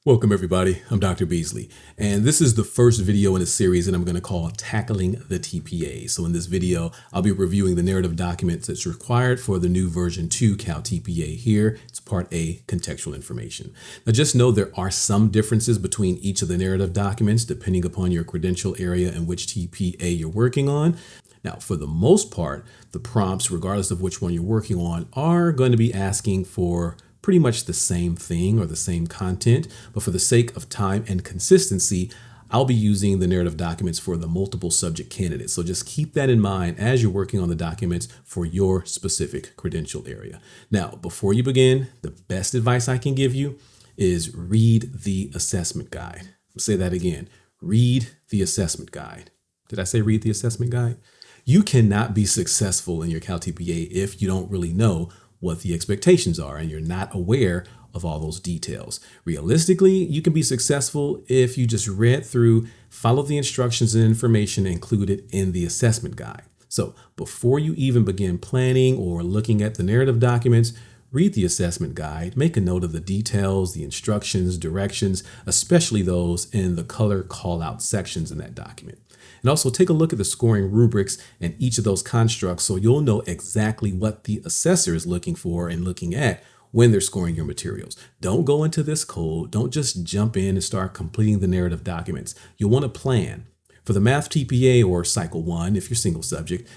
Welcome everybody, I'm Dr. Beasley, and this is the first video in a series that I'm going to call Tackling the TPA. So in this video, I'll be reviewing the narrative documents that's required for the new version 2 CalTPA here. It's part A, Contextual Information. Now just know there are some differences between each of the narrative documents depending upon your credential area and which TPA you're working on. Now, for the most part, the prompts, regardless of which one you're working on, are going to be asking for pretty much the same thing or the same content, but for the sake of time and consistency, I'll be using the narrative documents for the multiple subject candidates. So just keep that in mind as you're working on the documents for your specific credential area. Now, before you begin, the best advice I can give you is read the assessment guide. I'll say that again, read the assessment guide. Did I say read the assessment guide? You cannot be successful in your CalTPA if you don't really know what the expectations are and you're not aware of all those details. Realistically, you can be successful if you just read through, follow the instructions and information included in the assessment guide. So before you even begin planning or looking at the narrative documents, read the assessment guide, make a note of the details, the instructions, directions, especially those in the color call-out sections in that document. And also take a look at the scoring rubrics and each of those constructs so you'll know exactly what the assessor is looking for and looking at when they're scoring your materials. Don't go into this cold. Don't just jump in and start completing the narrative documents. You'll want to plan. For the Math TPA or Cycle 1, if you're single subject,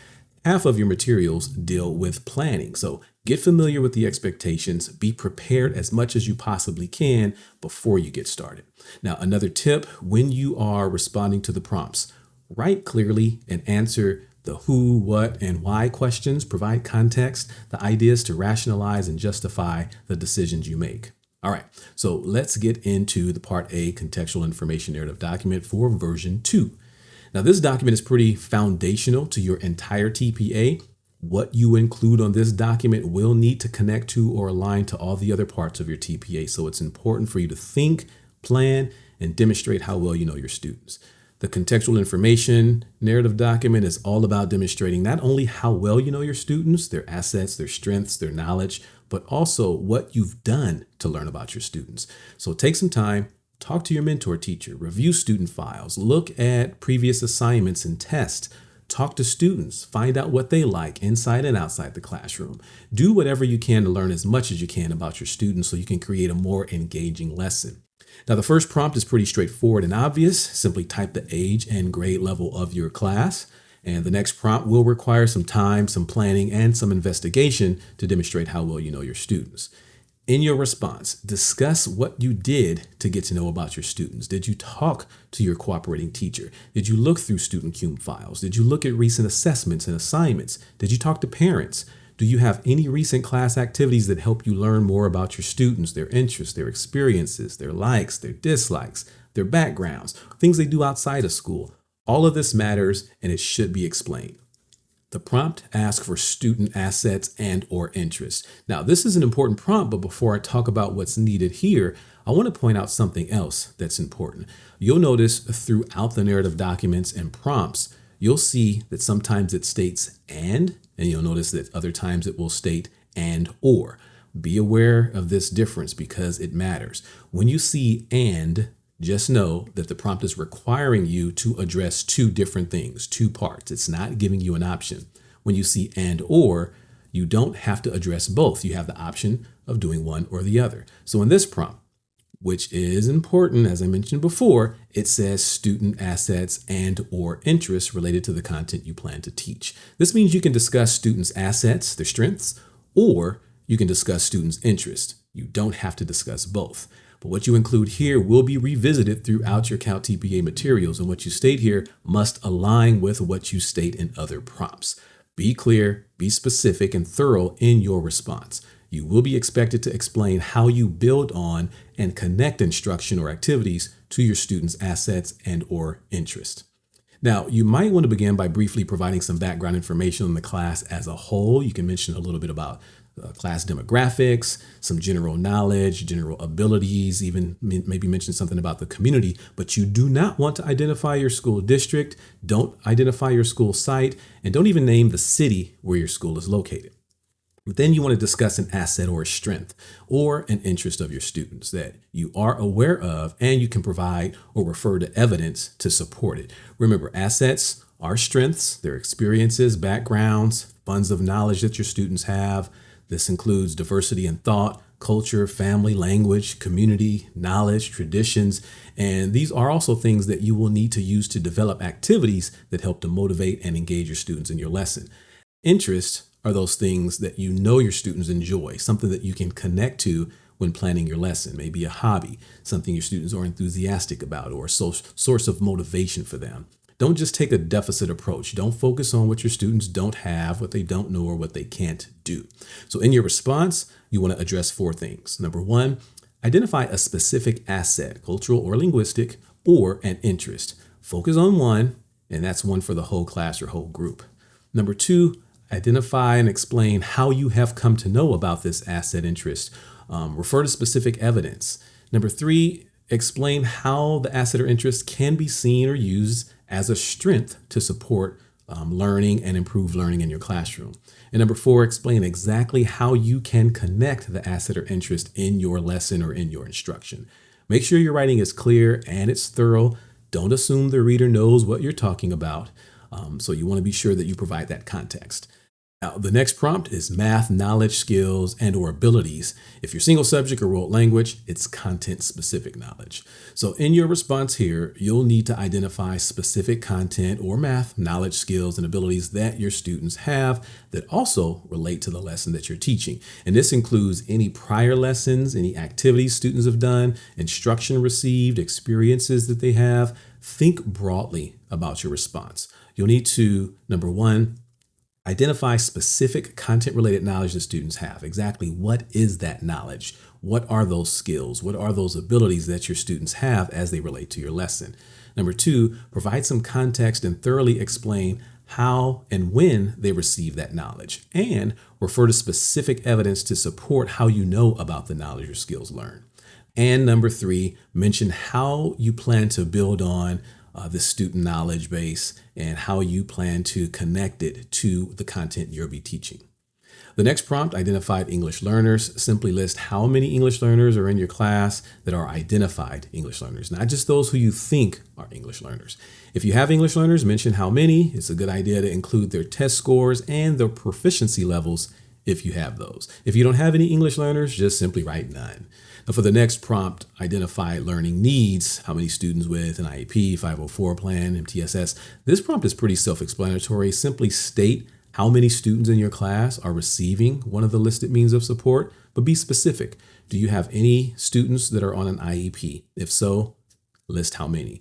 half of your materials deal with planning. So get familiar with the expectations, be prepared as much as you possibly can before you get started. Now, another tip, when you are responding to the prompts, write clearly and answer the who, what, and why questions. Provide context, the ideas to rationalize and justify the decisions you make. All right, so let's get into the Part A Contextual Information Narrative document for version 2. Now, this document is pretty foundational to your entire TPA. What you include on this document will need to connect to or align to all the other parts of your TPA. So it's important for you to think, plan, and demonstrate how well you know your students. The Contextual Information narrative document is all about demonstrating not only how well you know your students, their assets, their strengths, their knowledge, but also what you've done to learn about your students. So take some time, talk to your mentor teacher, review student files, look at previous assignments and tests, talk to students, find out what they like inside and outside the classroom. Do whatever you can to learn as much as you can about your students so you can create a more engaging lesson. Now, the first prompt is pretty straightforward and obvious. Simply type the age and grade level of your class. And the next prompt will require some time, some planning, and some investigation to demonstrate how well you know your students. In your response, discuss what you did to get to know about your students. Did you talk to your cooperating teacher? Did you look through student CUME files? Did you look at recent assessments and assignments? Did you talk to parents? Do you have any recent class activities that help you learn more about your students, their interests, their experiences, their likes, their dislikes, their backgrounds, things they do outside of school? All of this matters and it should be explained. The prompt asks for student assets and or interests. Now, this is an important prompt, but before I talk about what's needed here, I want to point out something else that's important. You'll notice throughout the narrative documents and prompts, you'll see that sometimes it states and you'll notice that other times it will state and or. Be aware of this difference because it matters. When you see and, just know that the prompt is requiring you to address two different things, two parts. It's not giving you an option. When you see and or, you don't have to address both. You have the option of doing one or the other. So in this prompt, which is important, as I mentioned before, it says student assets and or interests related to the content you plan to teach. This means you can discuss students' assets, their strengths, or you can discuss students' interests. You don't have to discuss both. But what you include here will be revisited throughout your CalTPA materials, and what you state here must align with what you state in other prompts. Be clear, be specific, and thorough in your response. You will be expected to explain how you build on and connect instruction or activities to your students' assets and or interest. Now, you might want to begin by briefly providing some background information on the class as a whole. You can mention a little bit about class demographics, some general knowledge, general abilities, even maybe mention something about the community, but you do not want to identify your school district, don't identify your school site, and don't even name the city where your school is located. But then you want to discuss an asset or a strength or an interest of your students that you are aware of, and you can provide or refer to evidence to support it. Remember, assets are strengths, their experiences, backgrounds, funds of knowledge that your students have. This includes diversity in thought, culture, family, language, community, knowledge, traditions, and these are also things that you will need to use to develop activities that help to motivate and engage your students in your lesson. Interests are those things that you know your students enjoy, something that you can connect to when planning your lesson, maybe a hobby, something your students are enthusiastic about, or a source of motivation for them. Don't just take a deficit approach. Don't focus on what your students don't have, what they don't know, or what they can't do. So in your response, you want to address 4 things. Number 1, identify a specific asset, cultural or linguistic, or an interest. Focus on one, and that's one for the whole class or whole group. Number 2, identify and explain how you have come to know about this asset interest. Refer to specific evidence. Number 3, explain how the asset or interest can be seen or used as a strength to support learning and improve learning in your classroom. And number 4, explain exactly how you can connect the asset or interest in your lesson or in your instruction. Make sure your writing is clear and it's thorough. Don't assume the reader knows what you're talking about. So you want to be sure that you provide that context. Now, the next prompt is math, knowledge, skills, and or abilities. If you're single subject or world language, it's content specific knowledge. So in your response here, you'll need to identify specific content or math, knowledge, skills, and abilities that your students have that also relate to the lesson that you're teaching. And this includes any prior lessons, any activities students have done, instruction received, experiences that they have. Think broadly about your response. You'll need to, number 1, identify specific content-related knowledge that students have. Exactly what is that knowledge? What are those skills? What are those abilities that your students have as they relate to your lesson? Number 2, provide some context and thoroughly explain how and when they receive that knowledge, and refer to specific evidence to support how you know about the knowledge or skills learned. And number 3, mention how you plan to build on the student knowledge base and how you plan to connect it to the content you'll be teaching. The next prompt, identified English learners. Simply list how many English learners are in your class that are identified English learners, not just those who you think are English learners. If you have English learners, mention how many. It's a good idea to include their test scores and their proficiency levels if you have those. If you don't have any English learners, just simply write none. Now for the next prompt, identify learning needs. How many students with an IEP, 504 plan, MTSS. This prompt is pretty self-explanatory. Simply state how many students in your class are receiving one of the listed means of support, but be specific. Do you have any students that are on an IEP? If so, list how many.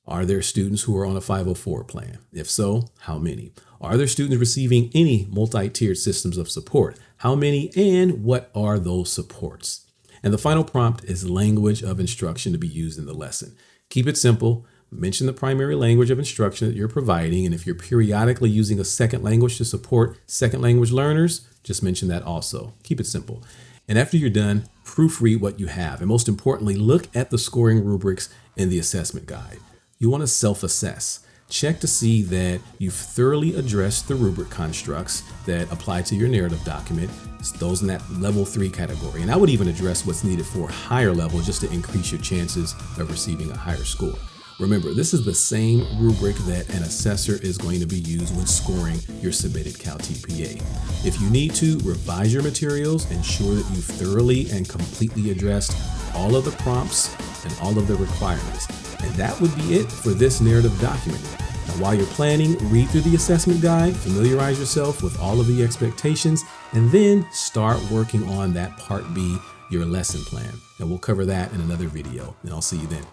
Are there students who are on a 504 plan? If so, how many? Are there students receiving any multi-tiered systems of support? How many, and what are those supports? And the final prompt is language of instruction to be used in the lesson. Keep it simple. Mention the primary language of instruction that you're providing, and if you're periodically using a second language to support second language learners, just mention that also. Keep it simple. And after you're done, proofread what you have. And most importantly, look at the scoring rubrics in the assessment guide. You want to self-assess. Check to see that you've thoroughly addressed the rubric constructs that apply to your narrative document, those in that level 3 category. And I would even address what's needed for a higher level just to increase your chances of receiving a higher score. Remember, this is the same rubric that an assessor is going to be used when scoring your submitted CalTPA. If you need to revise your materials, ensure that you've thoroughly and completely addressed all of the prompts and all of the requirements. And that would be it for this narrative document. Now, while you're planning, read through the assessment guide, familiarize yourself with all of the expectations, and then start working on that Part B, your lesson plan. And we'll cover that in another video, and I'll see you then.